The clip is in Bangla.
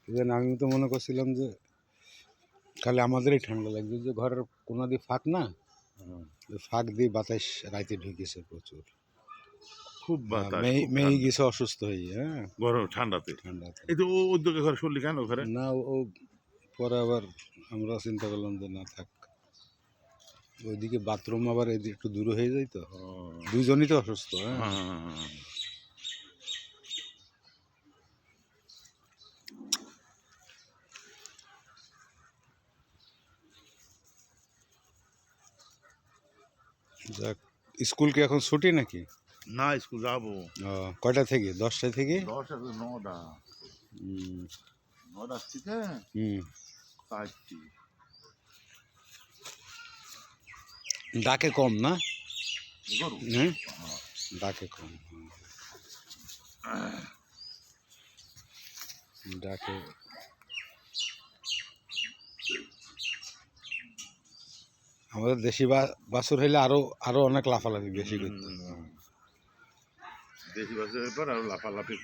ইভেন আমি তো মনে করছিলাম যে খালি আমাদেরই ঠান্ডা লাগছে, যে ঘরের কোনো দিয়ে ফাঁক না, ওই ফাঁক দিয়ে বাতাস রাইতে ঢুকেছে প্রচুর। খুব বাতাস, খুব মেয়ে ঠান্ডা। গেছে অসুস্থ হয়ে, হ্যাঁ, গরম ঠান্ডাতে। ঠান্ডাতে। এই তো ও উদ্যোগে ঘরে শুনলি কেন ঘরে? না, ও পরে আবার আমরা চিন্তা করলাম যে না থাক, ওইদিকে বাথরুম আবার এদিকে একটু দূরে হয়ে যায় তো, দুজনই তো অসুস্থ। হ্যাঁ, হ্যাঁ। যাক, স্কুল কি এখন ছুটি নাকি? না, স্কুল যাবো। কয়টা থেকে? 10টা থেকে? 10টা থেকে 9টা। 9টা থেকে 4টি। ডাকে কম না? গরু? হ্যাঁ, ডাকে কম। ডাকে আমাদের দেশি বাছুর হইলে আরো অনেক লাফালাফি বেশি করতো। দেশি বাসের ব্যাপার আর লাফালাফি